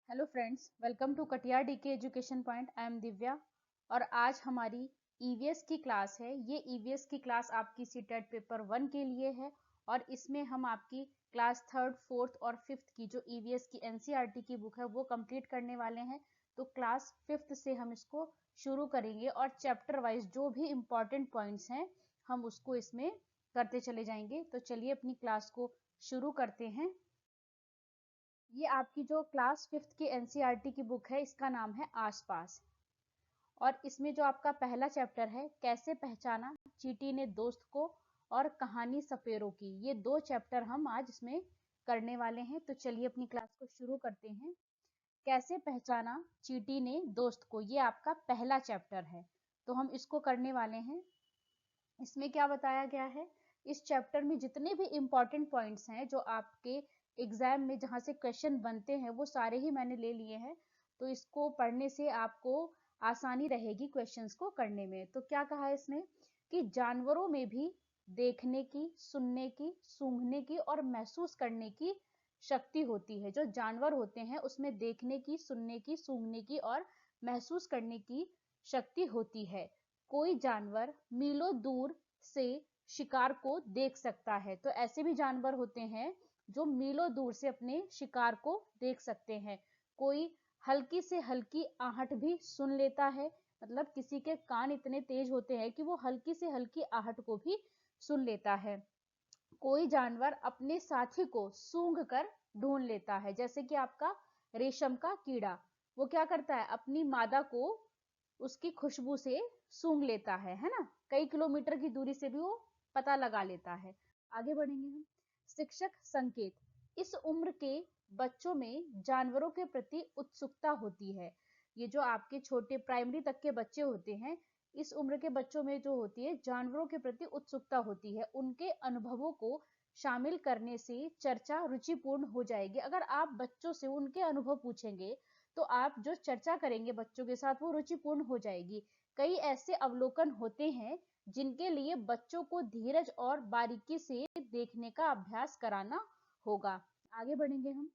Hello friends, welcome to Katiyar DK education point. I am Divya और आज हमारी ईवीएस की क्लास है। ये ईवीएस की क्लास आपकी सीटेट पेपर 1 के लिए है और इसमें हम आपकी क्लास 3rd, 4th और 5th की जो ईवीएस की एनसीईआरटी की बुक है वो कंप्लीट करने वाले हैं। तो क्लास 5th से हम इसको शुरू करेंगे और चैप्टर वाइज जो भी इम्पोर्टेंट पॉइंट्स हैं हम उसको इसमें करते चले जाएंगे। तो चलिए अपनी क्लास को शुरू करते हैं। ये आपकी जो क्लास 5th की एनसीईआरटी की बुक है इसका नाम है आसपास और इसमें जो आपका पहला चैप्टर है कैसे पहचाना चींटी ने दोस्त को और कहानी सपेरों की, ये दो चैप्टर हम आज इसमें करने वाले हैं। तो चलिए अपनी क्लास को शुरू करते हैं। कैसे पहचाना चींटी ने दोस्त को, ये आपका पहला चैप्टर है तो हम इसको करने वाले हैं। इसमें क्या बताया गया है, इस चैप्टर में जितने भी इम्पोर्टेंट पॉइंट्स हैं जो आपके एग्जाम में जहां से क्वेश्चन बनते हैं वो सारे ही मैंने ले लिए हैं। तो इसको पढ़ने से आपको आसानी रहेगी क्वेश्चंस को करने में। तो क्या कहा है इसने कि जानवरों में भी देखने की, सुनने की, सूंघने की और महसूस करने की शक्ति होती है। जो जानवर होते हैं उसमें देखने की, सुनने की, सूंघने की और महसूस करने की शक्ति होती है। कोई जानवर मीलों दूर से शिकार को देख सकता है। तो ऐसे भी जानवर होते हैं जो मीलों दूर से अपने शिकार को देख सकते हैं। कोई हल्की से हल्की आहट भी सुन लेता है, मतलब किसी के कान इतने तेज होते हैं कि वो हल्की से हल्की आहट को भी सुन लेता है। कोई जानवर अपने साथी को सूंघ कर ढूंढ लेता है, जैसे कि आपका रेशम का कीड़ा, वो क्या करता है अपनी मादा को उसकी खुशबू से सूंघ लेता है ना। कई किलोमीटर की दूरी से भी वो पता लगा लेता है। आगे बढ़ेंगे हम। शिक्षक संकेत, इस उम्र के बच्चों में जानवरों के प्रति उत्सुकता होती है। ये जो आपके छोटे प्राइमरी तक के बच्चे होते हैं, इस उम्र के बच्चों में जो होती है जानवरों के प्रति उत्सुकता होती है। उनके अनुभवों को शामिल करने से चर्चा रुचिपूर्ण हो जाएगी। अगर आप बच्चों से उनके अनुभव पूछेंगे तो आप जो चर्चा करेंगे बच्चों के साथ वो रुचिपूर्ण हो जाएगी। कई ऐसे अवलोकन होते हैं जिनके लिए बच्चों को धीरज और बारीकी से देखने का अभ्यास कराना होगा। आगे बढ़ेंगे हम।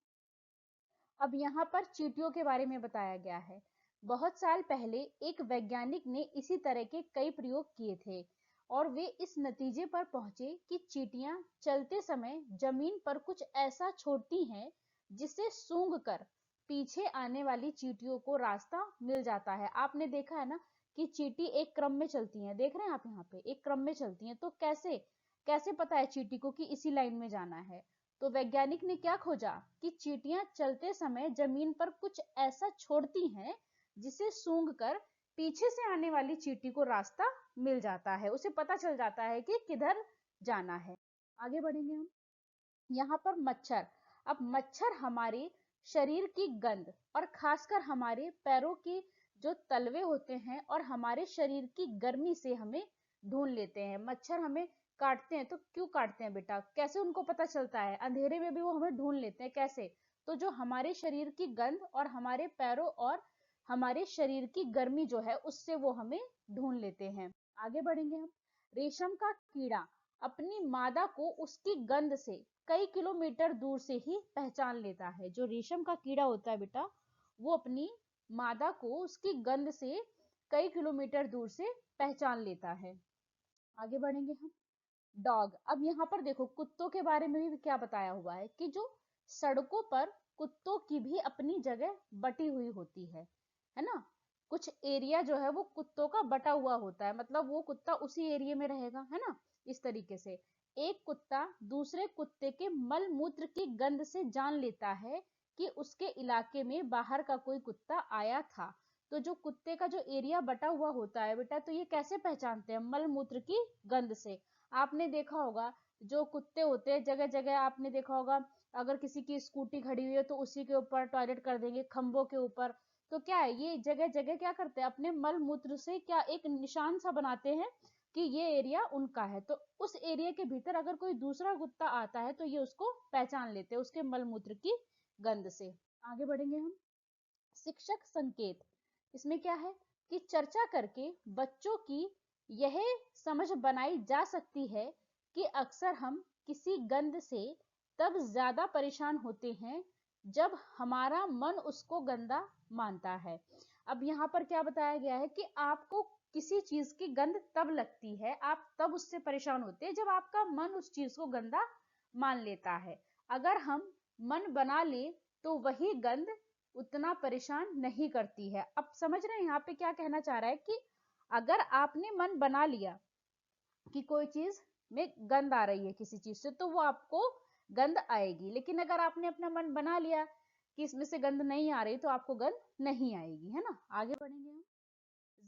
अब यहाँ पर चींटियों के बारे में बताया गया है। बहुत साल पहले एक वैज्ञानिक ने इसी तरह के कई प्रयोग किए थे और वे इस नतीजे पर पहुंचे कि चींटियां चलते समय जमीन पर कुछ ऐसा छोड़ती हैं जिसे सूंघकर पीछे आने वाली चींटियों को रास्ता मिल जाता है। आपने देखा है ना कि चींटी एक क्रम में चलती हैं, देख रहे हैं आप यहाँ पे एक क्रम में चलती हैं। तो कैसे कैसे पता है चींटी को कि इसी लाइन में जाना है? तो वैज्ञानिक ने क्या खोजा कि चींटियां चलते समय जमीन पर कुछ ऐसा छोड़ती हैं जिसे सूंघकर पीछे से आने वाली चींटी को रास्ता मिल जाता है, उसे पता चल जाता है कि किधर जाना है। आगे बढ़ेंगे हम। यहाँ पर मच्छर। अब मच्छर हमारे शरीर की गंध और खासकर हमारे पैरों के जो तलवे होते हैं और हमारे शरीर की गर्मी से हमें ढूंढ लेते हैं। मच्छर हमें काटते हैं तो क्यों काटते हैं बेटा, कैसे उनको पता चलता है? अंधेरे में भी वो हमें ढूंढ लेते हैं। कैसे? तो जो हमारे शरीर की गंध और हमारे पैरों और हमारे शरीर की गर्मी जो है उससे वो हमें ढूंढ लेते हैं। आगे बढ़ेंगे हम। रेशम का कीड़ा अपनी मादा को उसकी गंध से कई किलोमीटर दूर से ही पहचान लेता है। जो रेशम का कीड़ा होता है बेटा, वो अपनी मादा को उसकी गंध से कई किलोमीटर दूर से पहचान लेता है। आगे बढ़ेंगे हम। डॉग। अब यहाँ पर देखो कुत्तों के बारे में भी क्या बताया हुआ है कि जो सड़कों पर कुत्तों की भी अपनी जगह बटी हुई होती है ना। कुछ एरिया जो है वो कुत्तों का बटा हुआ होता है, मतलब वो कुत्ता उसी एरिया में रहेगा, है ना। इस तरीके से एक कुत्ता दूसरे कुत्ते के मल मूत्र की गंध से जान लेता है कि उसके इलाके में बाहर का कोई कुत्ता आया था। तो जो कुत्ते का जो एरिया बटा हुआ होता है बेटा, तो ये कैसे पहचानते हैं? मल मूत्र की गंध से। आपने देखा होगा जो कुत्ते होते हैं जगह जगह, आपने देखा होगा अगर किसी की स्कूटी खड़ी हुई है तो उसी के ऊपर टॉयलेट कर देंगे, खंभों के ऊपर। तो क्या है, ये जगह जगह क्या करते हैं अपने मल मूत्र से क्या एक निशान सा बनाते हैं कि ये एरिया उनका है। तो उस एरिया के भीतर अगर कोई दूसरा कुत्ता आता है तो ये उसको पहचान लेते हैं उसके मल मूत्र की गंध से। आगे बढ़ेंगे हम। शिक्षक संकेत। इसमें क्या है कि चर्चा करके बच्चों की यह समझ बनाई जा सकती है कि अक्सर हम किसी गंध से तब ज्यादा परेशान होते हैं जब हमारा मन उसको गंदा मानता है। अब यहाँ पर क्या बताया गया है कि आपको किसी चीज की गंध तब लगती है, आप तब उससे परेशान होते हैं जब आपका मन उस चीज को गंदा मान लेता है। अगर हम मन बना ले तो वही गंध उतना परेशान नहीं करती है। अब समझ रहे हैं यहाँ पे क्या कहना चाह रहा है कि अगर आपने मन बना लिया कि कोई चीज में गंध आ रही है किसी चीज से, तो वो आपको गंध आएगी। लेकिन अगर आपने अपना मन बना लिया कि इसमें से गंध नहीं आ रही, तो आपको गंध नहीं आएगी, है ना। आगे बढ़ेंगे हम।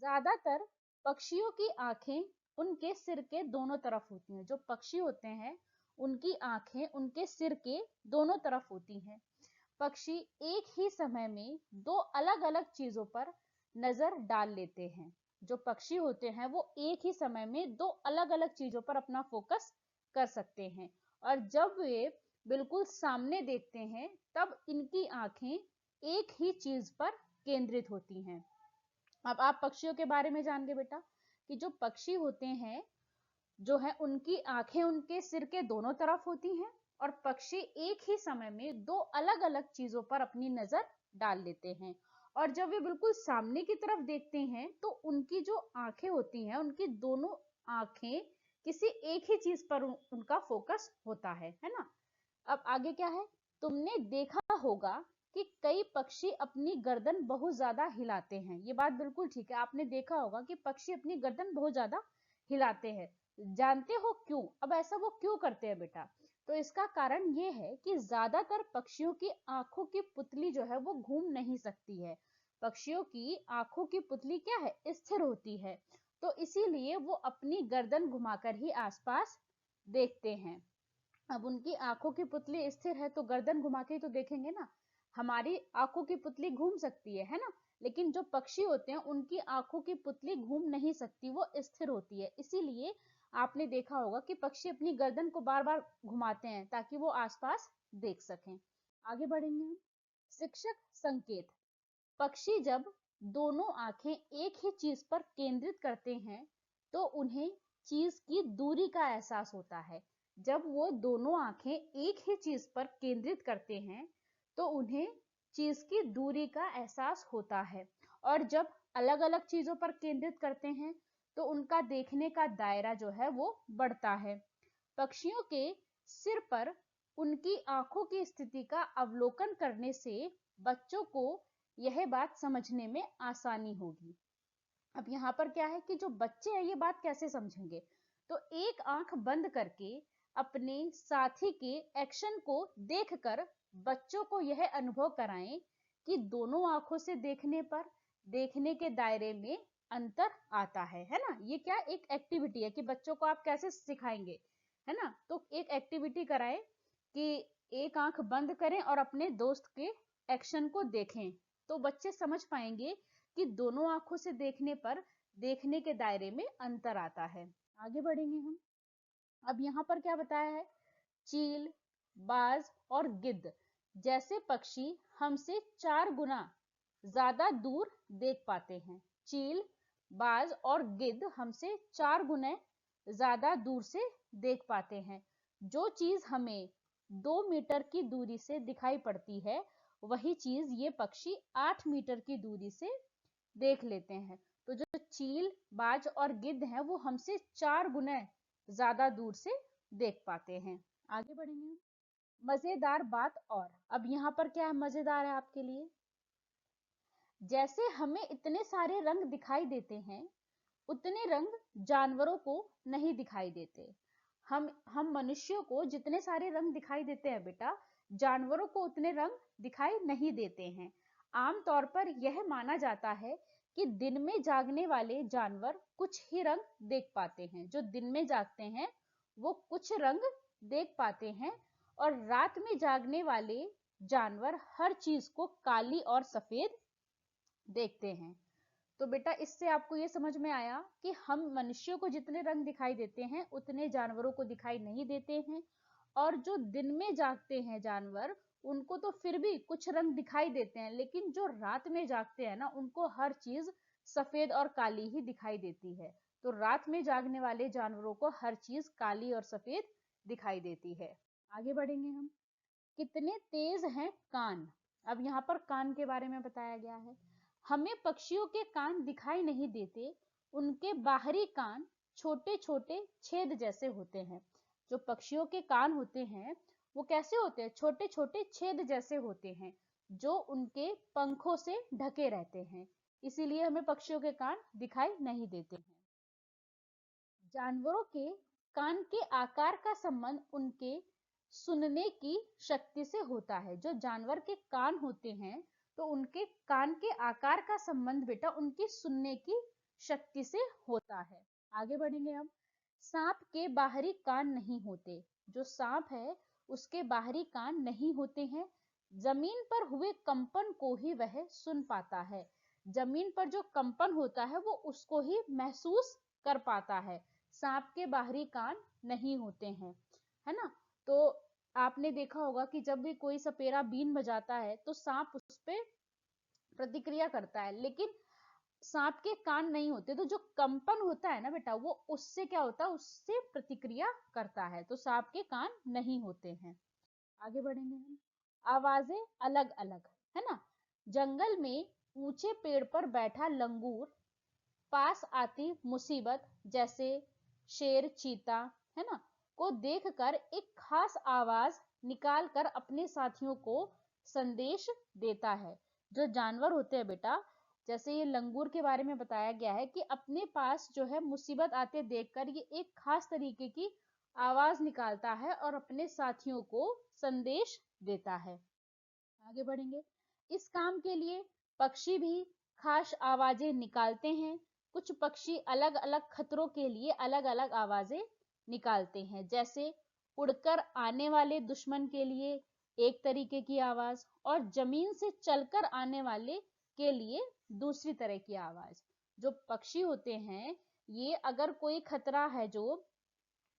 ज्यादातर पक्षियों की आंखें उनके सिर के दोनों तरफ होती हैं। जो पक्षी होते हैं उनकी आंखें उनके सिर के दोनों तरफ होती हैं। पक्षी एक ही समय में दो अलग अलग चीजों पर नजर डाल लेते हैं। जो पक्षी होते हैं वो एक ही समय में दो अलग अलग चीजों पर अपना फोकस कर सकते हैं, और जब वे बिल्कुल सामने देखते हैं तब इनकी आंखें एक ही चीज पर केंद्रित होती हैं। अब आप पक्षियों के बारे में जान गए बेटा कि जो पक्षी होते हैं जो है उनकी आंखें उनके सिर के दोनों तरफ होती हैं, और पक्षी एक ही समय में दो अलग अलग चीजों पर अपनी नजर डाल लेते हैं। और जब वे बिल्कुल सामने की तरफ देखते हैं तो उनकी जो आंखें होती हैं उनकी दोनों आंखें किसी एक ही चीज पर उनका फोकस होता है ना। अब आगे क्या है, तुमने देखा होगा कि कई पक्षी अपनी गर्दन बहुत ज्यादा हिलाते हैं। ये बात बिल्कुल ठीक है, आपने देखा होगा कि पक्षी अपनी गर्दन बहुत ज्यादा हिलाते हैं। जानते हो क्यों? अब ऐसा वो क्यों करते हैं बेटा? तो इसका कारण ये है कि ज्यादातर पक्षियों की आंखों की पुतली जो है वो घूम नहीं सकती है। पक्षियों की आंखों की पुतली क्या है, स्थिर होती है। तो इसीलिए वो अपनी गर्दन घुमाकर ही आसपास देखते हैं। अब उनकी आंखों की पुतली स्थिर है तो गर्दन घुमा के ही तो देखेंगे ना। हमारी आंखों की पुतली घूम सकती है ना, लेकिन जो पक्षी होते हैं उनकी आंखों की पुतली घूम नहीं सकती, वो स्थिर होती है। इसीलिए आपने देखा होगा कि पक्षी अपनी गर्दन को बार बार घुमाते हैं ताकि वो आसपास देख सकें। आगे बढ़ेंगे हम। शिक्षक संकेत। पक्षी जब दोनों आंखें एक ही चीज पर केंद्रित करते हैं तो उन्हें चीज की दूरी का एहसास होता है। जब वो दोनों आंखें एक ही चीज पर केंद्रित करते हैं तो उन्हें चीज की दूरी का एहसास होता है, और जब अलग अलग चीजों पर केंद्रित करते हैं तो उनका देखने का दायरा जो है वो बढ़ता है। पक्षियों के सिर पर उनकी आंखों की स्थिति का अवलोकन करने से बच्चों को यह बात समझने में आसानी होगी। अब यहाँ पर क्या है कि जो बच्चे हैं ये बात कैसे समझेंगे, तो एक आंख बंद करके अपने साथी के एक्शन को देखकर बच्चों को यह अनुभव कराएं कि दोनों आंखों से देखने पर देखने के दायरे में अंतर आता है ना। ये क्या एक एक्टिविटी है कि बच्चों को आप कैसे सिखाएंगे, है ना। तो एक एक्टिविटी कराएं कि एक आंख बंद करें और अपने दोस्त के एक्शन को देखें, तो बच्चे समझ पाएंगे कि दोनों आंखों से देखने पर देखने के दायरे में अंतर आता है। आगे बढ़ेंगे हम। अब यहाँ पर क्या बताया है, चील, बाज और गिद्ध जैसे पक्षी हमसे 4 गुना ज्यादा दूर देख पाते हैं। चील, बाज और गिद्ध हमसे 4 गुना ज्यादा दूर से देख पाते हैं। जो चीज हमें 2 मीटर की दूरी से दिखाई पड़ती है वही चीज ये पक्षी 8 मीटर की दूरी से देख लेते हैं। तो जो चील, बाज और गिद्ध हैं वो हमसे 4 गुना ज्यादा दूर से देख पाते हैं। आगे बढ़ेंगे। मजेदार बात और, अब यहाँ पर क्या है मजेदार है आपके लिए, जैसे हमें इतने सारे रंग दिखाई देते हैं उतने रंग जानवरों को नहीं दिखाई देते। हम मनुष्यों को जितने सारे रंग दिखाई देते हैं बेटा, जानवरों को उतने रंग दिखाई नहीं देते हैं। आमतौर पर यह माना जाता है कि दिन में जागने वाले जानवर कुछ ही रंग देख पाते हैं। जो दिन में जागते हैं वो कुछ रंग देख पाते हैं, और रात में जागने वाले जानवर हर चीज को काली और सफेद देखते हैं। तो बेटा इससे आपको ये समझ में आया कि हम मनुष्यों को जितने रंग दिखाई देते हैं उतने जानवरों को दिखाई नहीं देते हैं, और जो दिन में जागते हैं जानवर उनको तो फिर भी कुछ रंग दिखाई देते हैं, लेकिन जो रात में जागते हैं ना उनको हर चीज सफेद और काली ही दिखाई देती है। तो रात में जागने वाले जानवरों को हर चीज काली और सफेद दिखाई देती है। आगे बढ़ेंगे हम। कितने तेज हैं कान। अब यहाँ पर कान के बारे में बताया गया है। हमें पक्षियों के कान दिखाई नहीं देते, उनके बाहरी कान छोटे छोटे छेद जैसे होते हैं। जो पक्षियों के कान होते हैं वो कैसे होते हैं? छोटे छोटे छेद जैसे होते हैं, जो उनके पंखों से ढके रहते हैं, इसीलिए हमें पक्षियों के कान दिखाई नहीं देते हैं। जानवरों के कान के आकार का संबंध उनके सुनने की शक्ति से होता है। जो जानवर के कान होते हैं तो उनके कान के आकार का संबंध बेटा उनकी सुनने की शक्ति से होता है। आगे बढ़ेंगे हम। सांप के बाहरी कान नहीं होते। जो सांप है उसके बाहरी कान नहीं होते हैं। जमीन पर हुए कंपन को ही वह सुन पाता है। जमीन पर जो कंपन होता है वो उसको ही महसूस कर पाता है। सांप के बाहरी कान नहीं होते हैं, है ना। तो आपने देखा होगा कि जब भी कोई सपेरा बीन बजाता है तो सांप उस पर प्रतिक्रिया करता है, लेकिन सांप के कान नहीं होते, तो जो कंपन होता है ना बेटा वो उससे क्या होता है, उससे प्रतिक्रिया करता है। तो सांप के कान नहीं होते हैं। आगे बढ़ेंगे हम। आवाजें अलग अलग, है ना। जंगल में ऊंचे पेड़ पर बैठा लंगूर पास आती मुसीबत, जैसे शेर, चीता, है ना, को देखकर एक खास आवाज निकालकर अपने साथियों को संदेश देता है। जो जानवर होते हैं बेटा, जैसे ये लंगूर के बारे में बताया गया है कि अपने पास जो है मुसीबत आते देखकर ये एक खास तरीके की आवाज निकालता है और अपने साथियों को संदेश देता है। आगे बढ़ेंगे। इस काम के लिए पक्षी भी खास आवाजें निकालते हैं। कुछ पक्षी अलग अलग खतरों के लिए अलग अलग आवाजें निकालते हैं, जैसे उड़कर आने वाले दुश्मन के लिए एक तरीके की आवाज और जमीन से चलकर आने वाले के लिए दूसरी तरह की आवाज। जो पक्षी होते हैं ये अगर कोई खतरा है, जो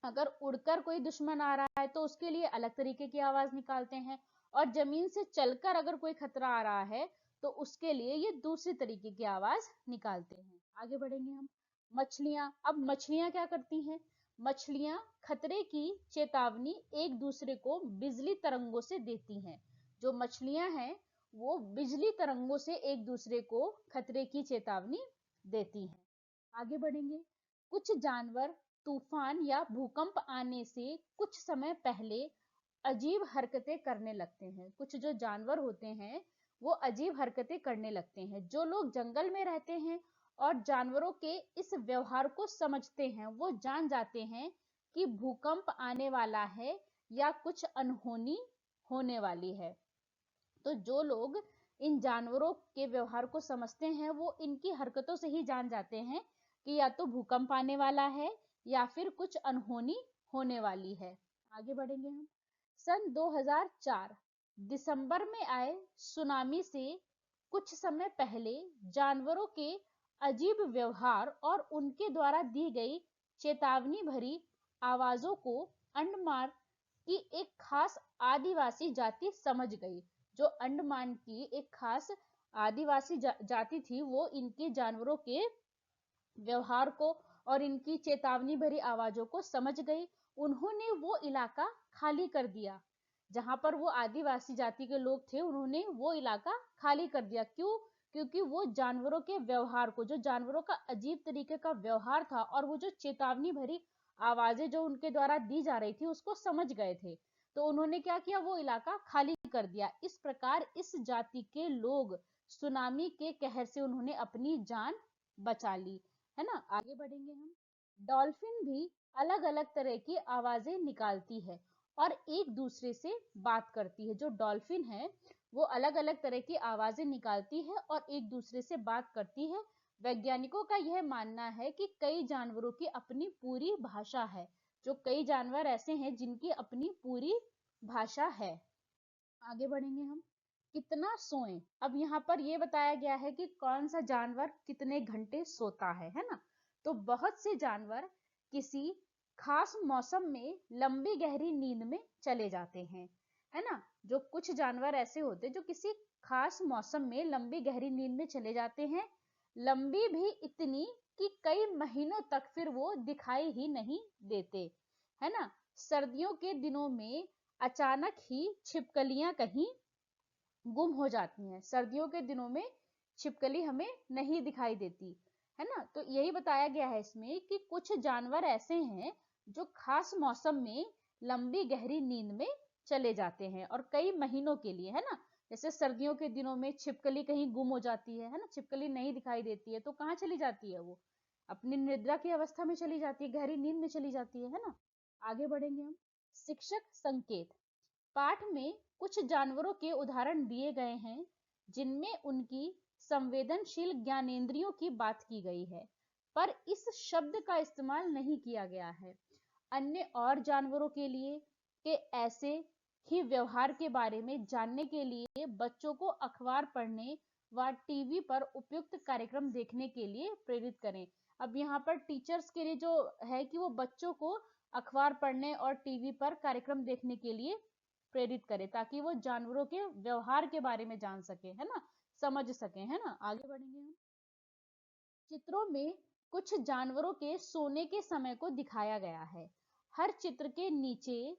अगर उड़कर कोई दुश्मन आ रहा है तो उसके लिए अलग तरीके की आवाज निकालते हैं, और जमीन से चलकर अगर कोई खतरा आ रहा है तो उसके लिए ये दूसरी तरीके की आवाज निकालते हैं। आगे बढ़ेंगे हम। मछलियां। अब मछलियां क्या करती हैं? मछलियां खतरे की चेतावनी एक दूसरे को बिजली तरंगों से देती हैं। जो मछलियां हैं वो बिजली तरंगों से एक दूसरे को खतरे की चेतावनी देती हैं। आगे बढ़ेंगे। कुछ जानवर तूफान या भूकंप आने से कुछ समय पहले अजीब हरकतें करने लगते हैं। कुछ जो जानवर होते हैं वो अजीब हरकतें करने लगते हैं। जो लोग जंगल में रहते हैं और जानवरों के इस व्यवहार को समझते हैं वो जान जाते हैं कि भूकंप आने वाला है या कुछ अनहोनी होने वाली है। तो जो लोग इन जानवरों के व्यवहार को समझते हैं वो इनकी हरकतों से ही जान जाते हैं कि या तो भूकंप आने वाला है या फिर कुछ अनहोनी होने वाली है। आगे बढ़ेंगे हम। सन 2004 दिसंबर में आए सुनामी से कुछ समय पहले जानवरों के अजीब व्यवहार और उनके द्वारा दी गई चेतावनी भरी आवाजों को अंडमान की एक खास आदिवासी जाति समझ गई। जो अंडमान की एक खास आदिवासी जाति थी वो इनके जानवरों के व्यवहार को और इनकी चेतावनी भरी आवाजों को समझ गई। उन्होंने वो इलाका खाली कर दिया। जहां पर वो आदिवासी जाति के लोग थे उन्होंने वो इलाका खाली कर दिया। क्यों? क्योंकि वो जानवरों के व्यवहार को, जो जानवरों का अजीब तरीके का व्यवहार था और वो जो चेतावनी भरी आवाजें जो उनके द्वारा दी जा रही थी उसको समझ गए थे। तो उन्होंने क्या किया, वो इलाका खाली कर दिया। इस प्रकार इस जाति के लोग सुनामी के कहर से उन्होंने अपनी जान बचा ली, है ना। आगे बढ़ेंगे हम। डॉल्फिन भी अलग अलग तरह की आवाजें निकालती है और एक दूसरे से बात करती है। जो डॉल्फिन है वो अलग अलग तरह की आवाजें निकालती है और एक दूसरे से बात करती है। वैज्ञानिकों का यह मानना है कि कई जानवरों की अपनी पूरी भाषा है। जो कई जानवर ऐसे हैं जिनकी अपनी पूरी भाषा है। आगे बढ़ेंगे हम। कितना सोएं। अब यहाँ पर ये बताया गया है कि कौन सा जानवर कितने घंटे सोता है ना। तो बहुत से जानवर किसी खास मौसम में लंबी गहरी नींद में चले जाते हैं, है ना। जो कुछ जानवर ऐसे होते हैं जो किसी खास मौसम में लंबी गहरी नींद में चले जाते हैं, लंबी भी इतनी कि कई महीनों तक फिर वो दिखाई ही नहीं देते, है ना। सर्दियों के दिनों में अचानक ही छिपकलियां कहीं गुम हो जाती हैं। सर्दियों के दिनों में छिपकली हमें नहीं दिखाई देती है ना। तो यही बताया गया है इसमें कि कुछ जानवर ऐसे हैं जो खास मौसम में लंबी गहरी नींद में चले जाते हैं और कई महीनों के लिए, है ना। जैसे सर्दियों के दिनों में छिपकली कहीं गुम हो जाती है ना, छिपकली नहीं दिखाई देती है, तो कहाँ चली जाती है वो? अपनी निद्रा की अवस्था में चली जाती है, गहरी नींद में चली जाती है ना। आगे बढ़ेंगे हम। शिक्षक संकेत। पाठ में कुछ जानवरों के उदाहरण दिए गए हैं जिनमें उनकी संवेदनशील ज्ञानेंद्रियों की बात की गई है, पर इस शब्द का इस्तेमाल नहीं किया गया है। अन्य और जानवरों के लिए के ऐसे ही व्यवहार के बारे में जानने के लिए बच्चों को अखबार पढ़ने व टीवी पर उपयुक्त कार्यक्रम देखने के लिए प्रेरित करें। अब यहाँ पर टीचर्स के लिए जो है कि वो बच्चों को अखबार पढ़ने और टीवी पर कार्यक्रम देखने के लिए प्रेरित करे, ताकि वो जानवरों के व्यवहार के बारे में जान सके, है ना, समझ सके, है ना। आगे बढ़ेंगे हम। चित्रों में कुछ जानवरों के सोने के समय को दिखाया गया है। हर चित्र के नीचे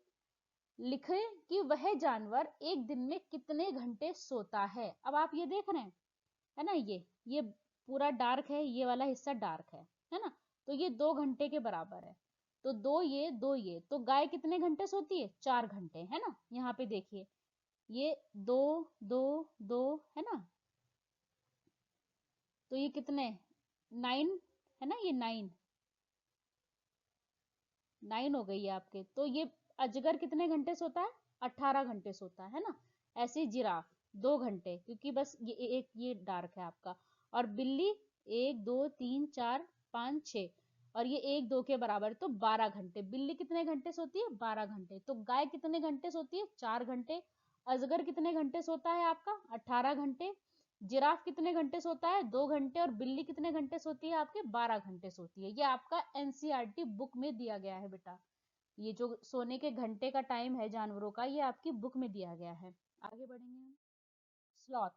लिखे कि वह जानवर एक दिन में कितने घंटे सोता है। अब आप ये देख रहे हैं, है ना, ये पूरा डार्क है, ये वाला हिस्सा डार्क है ना। तो ये 2 घंटे के बराबर है। तो दो ये तो गाय कितने घंटे सोती है? 4 घंटे, है ना। यहाँ पे देखिए, ये 2 2 2 है ना, तो ये कितने 9 है ना, ये 9 हो गई है आपके। तो ये अजगर कितने घंटे सोता है? 18 घंटे सोता है ना। ऐसे ही जिराफ 2 घंटे, क्योंकि बस ये एक ये डार्क है आपका। और बिल्ली 1 2 3 4 5 6, और ये 1 2 के बराबर, तो 12 घंटे। बिल्ली कितने घंटे सोती है? 12 घंटे। तो गाय कितने घंटे सोती है? 4 घंटे। अजगर कितने घंटे सोता है आपका? 18 घंटे। जिराफ कितने घंटे सोता है? 2 घंटे। और बिल्ली कितने घंटे सोती है आपके? 12 घंटे सोती है। ये आपका एनसीईआरटी बुक में दिया गया है बेटा। ये जो सोने के घंटे का टाइम है जानवरों का, ये आपकी बुक में दिया गया है। आगे बढ़ेंगे हम। स्लॉथ।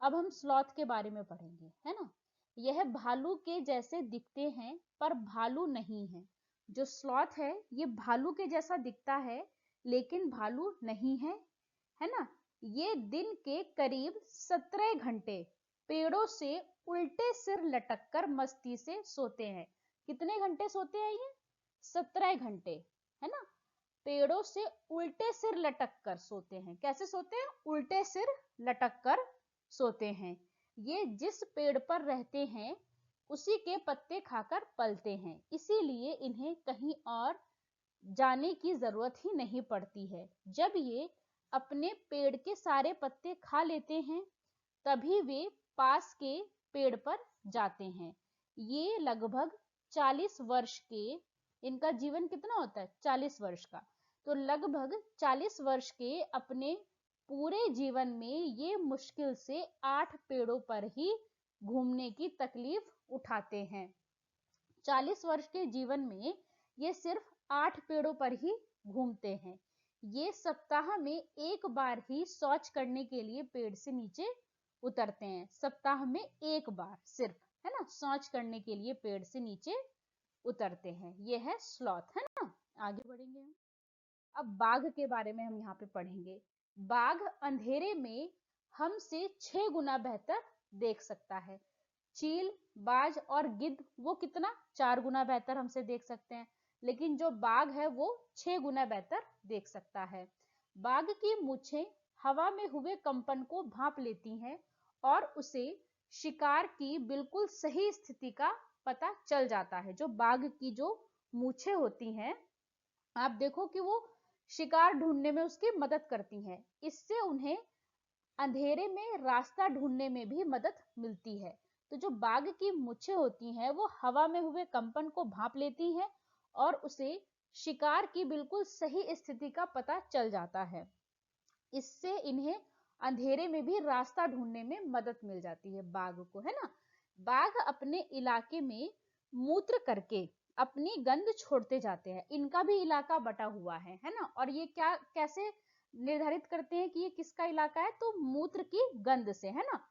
अब हम स्लॉथ के बारे में पढ़ेंगे, है ना। यह भालू के जैसे दिखते हैं पर भालू नहीं है। जो स्लॉथ है ये भालू के जैसा दिखता है लेकिन भालू नहीं है ना। ये दिन के करीब 17 घंटे पेड़ों से उल्टे सिर लटक कर मस्ती से सोते हैं। कितने घंटे सोते हैं ये? 17 घंटे, है ना। पेड़ों से उल्टे सिर लटक कर सोते हैं। कैसे सोते हैं? उल्टे सिर लटक कर सोते हैं। ये जिस पेड़ पर रहते हैं उसी के पत्ते खाकर पलते हैं, इसीलिए इन्हें कहीं और जाने की जरूरत ही नहीं पड़ती है। जब ये अपने पेड़ के सारे पत्ते खा लेते हैं तभी वे पास के पेड़ पर जाते हैं। ये लगभग 40 वर्ष के, इनका जीवन कितना होता है? 40 वर्ष का। तो लगभग 40 वर्ष के अपने पूरे जीवन में ये मुश्किल से 8 पेड़ों पर ही घूमने की तकलीफ उठाते हैं। 40 वर्ष के जीवन में ये सिर्फ 8 पेड़ों पर ही घूमते हैं। ये सप्ताह में एक बार ही शौच करने के लिए पेड़ से नीचे उतरते हैं। सप्ताह में एक बार सिर्फ, है ना, शौच करने के लिए पेड़ से नीचे उतरते हैं। ये है स्लॉथ, है ना। आगे बढ़ेंगे हम। अब बाघ के बारे में हम यहाँ पे पढ़ेंगे। बाघ अंधेरे में हमसे 6 गुना बेहतर देख सकता है। चील, बाज और गिद्ध वो कितना? 4 गुना बेहतर हमसे देख सकते हैं, लेकिन जो बाघ है वो 6 गुना बेहतर देख सकता है। बाघ की मूछें हवा में हुए कंपन को भांप लेती हैं और उसे शिकार की बिल्कुल सही स्थिति का पता चल जाता है। जो बाघ की जो मूछें होती हैं, आप देखो कि वो शिकार ढूंढने में उसकी मदद करती हैं। इससे उन्हें अंधेरे में रास्ता ढूंढने में भी मदद मिलती है। तो जो बाघ की मूछें होती हैं वो हवा में हुए कंपन को भांप लेती हैं और उसे शिकार की बिल्कुल सही स्थिति का पता चल जाता है। इससे इन्हें अंधेरे में भी रास्ता ढूंढने में मदद मिल जाती है बाघ को, है ना। बाघ अपने इलाके में मूत्र करके अपनी गंध छोड़ते जाते हैं। इनका भी इलाका बटा हुआ है ना। और ये क्या कैसे निर्धारित करते हैं कि ये किसका इलाका है? तो मूत्र की गंध से, है ना।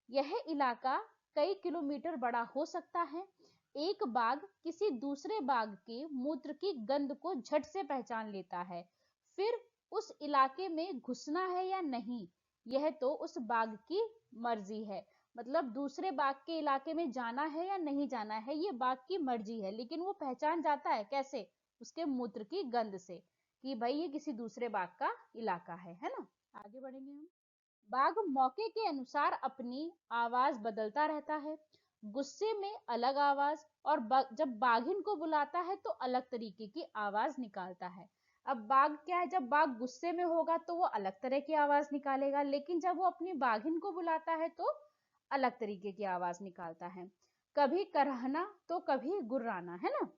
यह इलाका कई किलोमीटर बड़ा हो सकता है। एक बाघ किसी दूसरे बाघ के मूत्र की गंध को झट से पहचान लेता है। फिर उस इलाके में घुसना है या नहीं, यह तो उस बाघ की मर्जी है। मतलब दूसरे बाघ के इलाके में जाना है या नहीं जाना है, ये बाघ की मर्जी है, लेकिन वो पहचान जाता है कैसे? उसके मूत्र की गंध से कि भाई ये किसी दूसरे बाघ का इलाका है ना। आगे बढ़ेंगे हम। बाघ मौके के अनुसार अपनी आवाज बदलता रहता है। गुस्से में अलग आवाज, और जब बाघिन को बुलाता है तो अलग तरीके की आवाज निकालता है। अब बाघ क्या है, जब बाघ गुस्से में होगा तो वो अलग तरह की आवाज निकालेगा, लेकिन जब वो अपनी बाघिन को बुलाता है तो अलग तरीके की आवाज निकालता है। कभी करहना तो कभी गुर्राना, है ना।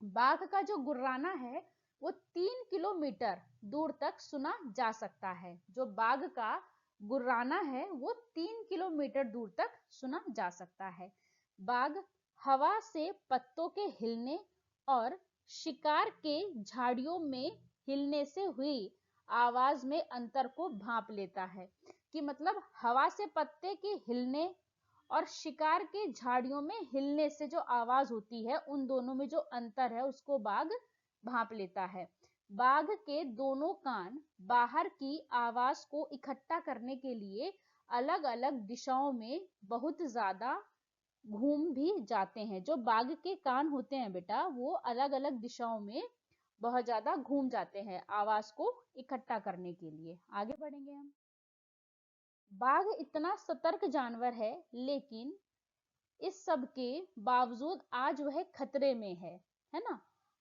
बाघ का जो गुर्राना है वो 3 किलोमीटर दूर तक सुना जा सकता है। जो बाघ का गुर्राना है वो 3 किलोमीटर दूर तक सुना जा सकता है। बाघ हवा से पत्तों के हिलने और शिकार के झाड़ियों में हिलने से हुई आवाज में अंतर को भांप लेता है। कि मतलब हवा से पत्ते के हिलने और शिकार के झाड़ियों में हिलने से जो आवाज होती है, उन दोनों में जो अंतर है उसको बाघ भांप लेता है। बाघ के दोनों कान बाहर की आवाज को इकट्ठा करने के लिए अलग अलग दिशाओं में बहुत ज्यादा घूम भी जाते हैं। जो बाघ के कान होते हैं बेटा, वो अलग अलग दिशाओं में बहुत ज्यादा घूम जाते हैं आवाज को इकट्ठा करने के लिए। आगे बढ़ेंगे हम। बाघ इतना सतर्क जानवर है, लेकिन इस सब के बावजूद आज वह खतरे में है ना।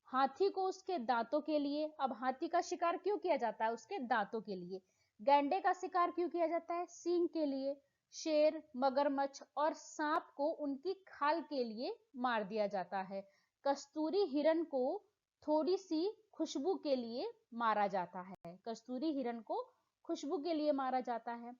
हाथी को उसके दांतों के लिए, अब हाथी का शिकार क्यों किया जाता है? उसके दांतों के लिए। गैंडे का शिकार क्यों किया जाता है? सींग के लिए। शेर, मगरमच्छ और सांप को उनकी खाल के लिए मार दिया जाता है। कस्तूरी हिरण को थोड़ी सी खुशबू के लिए मारा जाता है। कस्तूरी हिरण को खुशबू के लिए मारा जाता है।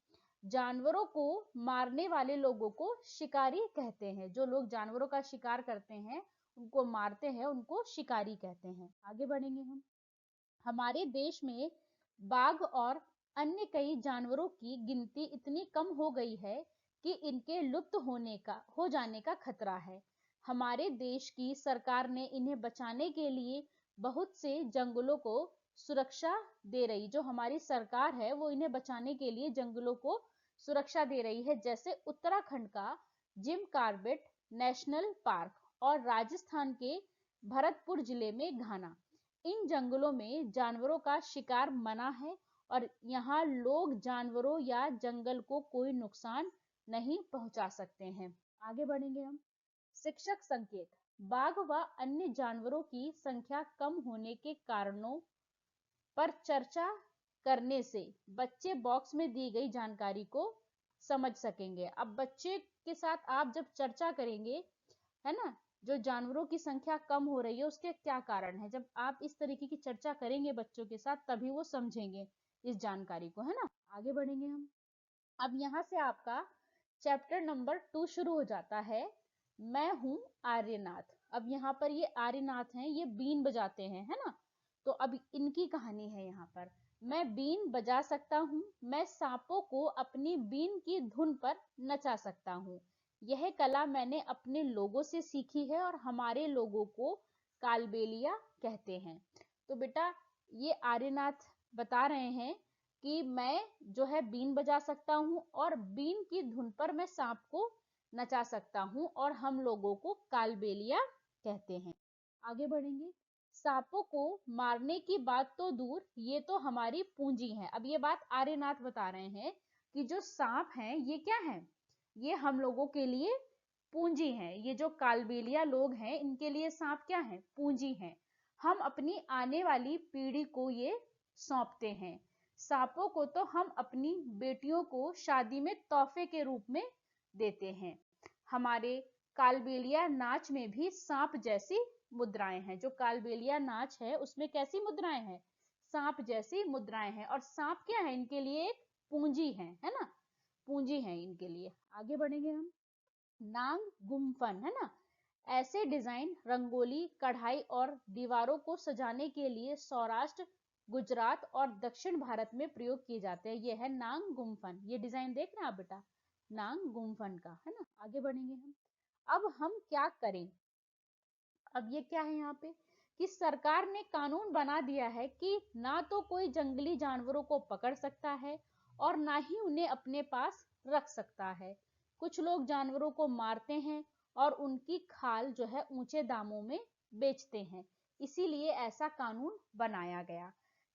जानवरों को मारने वाले लोगों को शिकारी कहते हैं। जो लोग जानवरों का शिकार करते हैं, उनको मारते हैं, उनको शिकारी कहते हैं। आगे बढ़ेंगे हम। हमारे देश में बाघ और अन्य कई जानवरों की गिनती इतनी कम हो गई है कि इनके लुप्त हो जाने का खतरा है। हमारे देश की सरकार ने इन्हें बचाने के लिए बहुत से जंगलों को सुरक्षा दे रही। जो हमारी सरकार है वो इन्हें बचाने के लिए जंगलों को सुरक्षा दे रही है। जैसे उत्तराखंड का जिम कार्बेट नेशनल पार्क और राजस्थान के भरतपुर जिले में घाना। इन जंगलों में जानवरों का शिकार मना है और यहाँ लोग जानवरों या जंगल को कोई नुकसान नहीं पहुंचा सकते हैं। आगे बढ़ेंगे हम। शिक्षक संकेत। बाघ व अन्य जानवरों की संख्या कम होने के कारणों पर चर्चा करने से बच्चे बॉक्स में दी गई जानकारी को समझ सकेंगे। अब बच्चे के साथ आप जब चर्चा करेंगे, है ना, जो जानवरों की संख्या कम हो रही है उसके क्या कारण है, जब आप इस तरीके की चर्चा करेंगे बच्चों के साथ, तभी वो समझेंगे इस जानकारी को, है ना। आगे बढ़ेंगे हम। अब यहाँ से आपका चैप्टर नंबर 2 शुरू हो जाता है। मैं हूँ आर्यनाथ। अब यहाँ पर ये आर्यनाथ हैं, ये बीन बजाते हैं, है ना। तो अब इनकी कहानी है यहाँ पर। मैं बीन बजा सकता हूँ, मैं सांपों को अपनी बीन की धुन पर नचा सकता हूँ। यह कला मैंने अपने लोगों से सीखी है और हमारे लोगों को कालबेलिया कहते हैं। तो बेटा ये आर्यनाथ बता रहे हैं कि मैं जो है बीन बजा सकता हूँ और बीन की धुन पर मैं सांप को नचा सकता हूँ और हम लोगों को कालबेलिया कहते हैं। आगे बढ़ेंगे। सांपों को मारने की बात तो दूर, ये तो हमारी पूंजी है। अब ये बात आर्यनाथ बता रहे हैं कि जो सांप हैं ये क्या है, ये हम लोगों के लिए पूंजी है। ये जो कालबेलिया लोग हैं इनके लिए सांप क्या है, पूंजी है। हम अपनी आने वाली पीढ़ी को ये सौंपते हैं। सांपों को तो हम अपनी बेटियों को शादी में तोहफे के रूप में देते हैं। हमारे कालबेलिया नाच में भी सांप जैसी मुद्राएं हैं। जो कालबेलिया नाच है उसमें कैसी मुद्राएं हैं, सांप जैसी मुद्राएं हैं। और सांप क्या है, इनके लिए एक पूंजी है ना, पूंजी है इनके लिए। आगे बढ़ेंगे हम। नांग गुम्फन, है ना। ऐसे डिजाइन रंगोली, कढ़ाई और दीवारों को सजाने के लिए सौराष्ट्र, गुजरात और दक्षिण भारत में प्रयोग किए जाते हैं। ये है नांग गुम्फन। ये डिजाइन देख रहे हैं आप बेटा, नांग गुम्फन का, है ना। आगे बढ़ेंगे हम। अब हम क्या करें, अब ये क्या है यहाँ पे कि सरकार ने कानून बना दिया है कि ना तो कोई जंगली जानवरों को पकड़ सकता है और ना ही उन्हें अपने पास रख सकता है। कुछ लोग जानवरों को मारते हैं और उनकी खाल जो है ऊंचे दामों में बेचते हैं। इसीलिए ऐसा कानून बनाया गया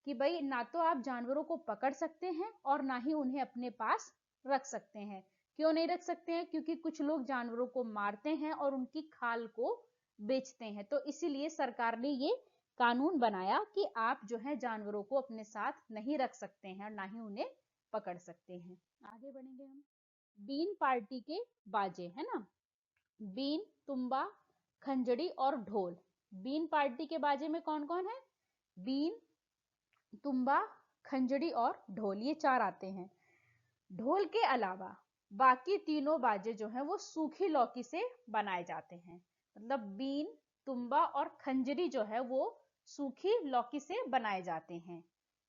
कि भाई ना तो आप जानवरों को पकड़ सकते हैं और ना ही उन्हें अपने पास रख सकते हैं। क्यों नहीं रख सकते हैं? क्योंकि कुछ लोग जानवरों को मारते हैं और उनकी खाल को बेचते हैं। तो इसीलिए सरकार ने ये कानून बनाया कि आप जो है जानवरों को अपने साथ नहीं रख सकते हैं और ना ही उन्हें पकड़ सकते हैं। आगे बढ़ेंगे हम। बीन पार्टी के बाजे, है ना, बीन, तुंबा, खंजड़ी और ढोल। बीन पार्टी के बाजे में कौन कौन है? बीन, तुंबा, खंजड़ी और ढोल, ये चार आते हैं। ढोल के अलावा बाकी तीनों बाजे जो हैं वो सूखी लौकी से बनाए जाते हैं। मतलब बीन, तुंबा और खंजरी जो है वो सूखी लौकी से बनाए जाते हैं,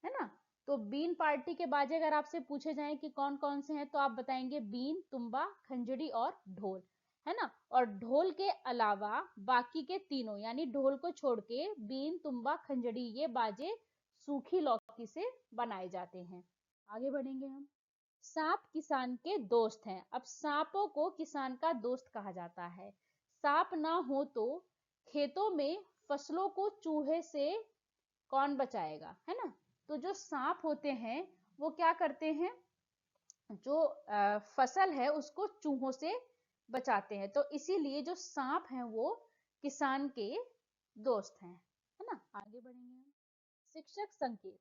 है ना। तो बीन पार्टी के बाजे अगर आपसे पूछे जाएं कि कौन कौन से हैं तो आप बताएंगे बीन, तुंबा, खंजरी और ढोल, है ना। और ढोल के अलावा बाकी के तीनों यानी ढोल को छोड़ के बीन, तुंबा, खंजरी ये बाजे सूखी लौकी से बनाए जाते हैं। आगे बढ़ेंगे हम। सांप किसान के दोस्त हैं। अब सांपों को किसान का दोस्त कहा जाता है। सांप ना हो तो खेतों में फसलों को चूहे से कौन बचाएगा, है ना। तो जो सांप होते हैं वो क्या करते हैं, जो फसल है उसको चूहों से बचाते हैं। तो इसीलिए जो सांप हैं वो किसान के दोस्त हैं, है ना। आगे बढ़ेंगे हम। शिक्षक संकेत।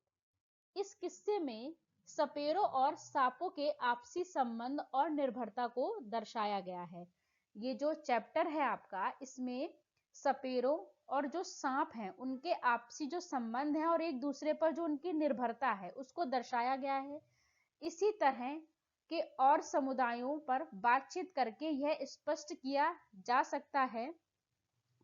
इस किस्से में सपेरों और सांपों के आपसी संबंध और निर्भरता को दर्शाया गया है। ये जो चैप्टर है आपका, इसमें सपेरों और जो सांप हैं उनके आपसी जो संबंध है और एक दूसरे पर जो उनकी निर्भरता है उसको दर्शाया गया है। इसी तरह के और समुदायों पर बातचीत करके यह स्पष्ट किया जा सकता है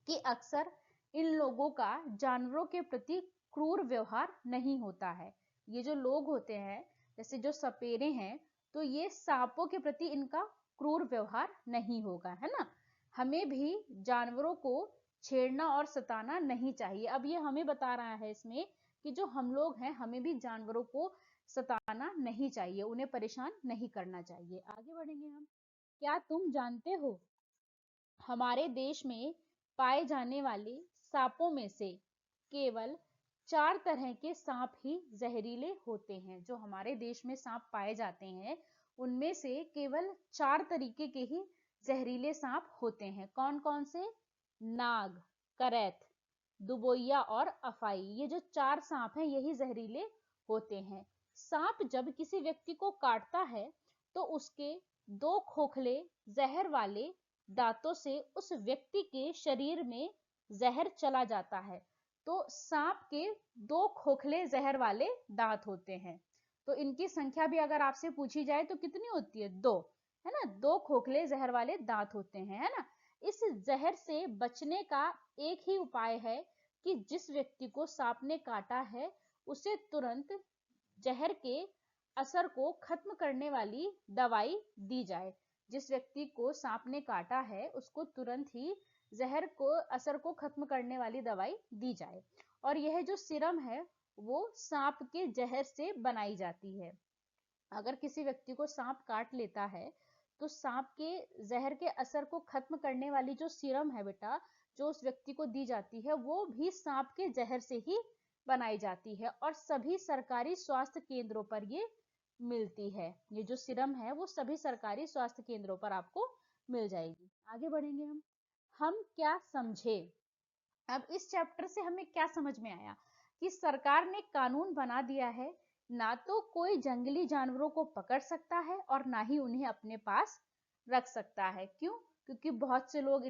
कि अक्सर इन लोगों का जानवरों के प्रति क्रूर व्यवहार नहीं होता है। ये जो लोग होते हैं जैसे जो सपेरे हैं, तो ये सांपों के प्रति इनका क्रूर व्यवहार नहीं होगा, है ना। हमें भी जानवरों को छेड़ना और सताना नहीं चाहिए। अब ये हमें बता रहा है इसमें कि जो हम लोग हैं हमें भी जानवरों को सताना नहीं चाहिए, उन्हें परेशान नहीं करना चाहिए। आगे बढ़ेंगे हम। क्या तुम जानते हो हमारे देश में पाए जाने वाले सांपों में से केवल 4 तरह के सांप ही जहरीले होते हैं। जो हमारे देश में सांप पाए जाते हैं उनमें से केवल 4 तरीके के ही जहरीले सांप होते हैं। कौन कौन से? नाग, करैत, दुबोइया और अफाई। ये जो 4 सांप हैं यही जहरीले होते हैं। सांप जब किसी व्यक्ति को काटता है तो उसके 2 खोखले जहर वाले दांतों से उस व्यक्ति के शरीर में जहर चला जाता है। तो सांप के 2 खोखले जहर वाले दांत होते हैं। तो इनकी संख्या भी अगर आपसे पूछी जाए तो कितनी होती है? 2, है ना। 2 खोखले जहर वाले दांत होते हैं, है ना। इस जहर से बचने का एक ही उपाय है कि जिस व्यक्ति को सांप ने काटा है उसे तुरंत जहर के असर को खत्म करने वाली दवाई दी जाए। जिस व्यक्ति को सांप ने काटा है उसको तुरंत ही जहर को असर को खत्म करने वाली दवाई दी जाए। और यह जो सीरम है वो सांप के जहर से बनाई जाती है। अगर किसी व्यक्ति को सांप काट लेता है तो सांप के जहर के असर को खत्म करने वाली जो सीरम है बेटा, जो उस व्यक्ति को दी जाती है वो भी सांप के जहर से ही बनाई जाती है और सभी सरकारी स्वास्थ्य केंद्रों पर ये मिलती है। ये जो सीरम है वो सभी सरकारी स्वास्थ्य केंद्रों पर आपको मिल जाएगी। आगे बढ़ेंगे हम क्या समझे। अब इस चैप्टर से हमें क्या समझ में आया कि सरकार ने कानून बना दिया है, ना तो कोई जंगली जानवरों को पकड़ सकता है और ना ही उन्हें अपने पास रख सकता है। क्यों? क्योंकि बहुत से लोग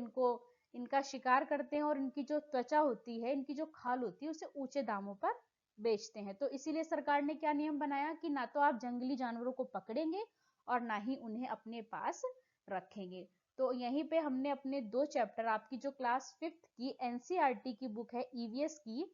इनका शिकार करते हैं और इनकी जो त्वचा होती है, इनकी जो खाल होती है उसे ऊंचे दामों पर बेचते हैं। तो इसीलिए सरकार ने क्या नियम बनाया कि ना तो आप जंगली जानवरों को पकड़ेंगे और ना ही उन्हें अपने पास रखेंगे। तो यहीं पे हमने अपने 2 चैप्टर, आपकी जो क्लास 5th की एनसीईआरटी की बुक है ईवीएस की,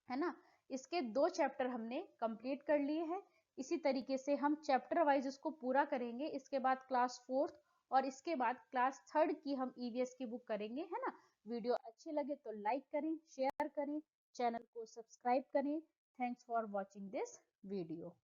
है ना, इसके 2 चैप्टर हमने कंप्लीट कर लिए हैं। इसी तरीके से हम चैप्टर वाइज इसको पूरा करेंगे। इसके बाद क्लास 4th और इसके बाद क्लास 3rd की हम ईवीएस की बुक करेंगे, है ना। वीडियो अच्छी लगे तो लाइक करें, शेयर करें, चैनल को सब्सक्राइब करें। Thanks for watching this video.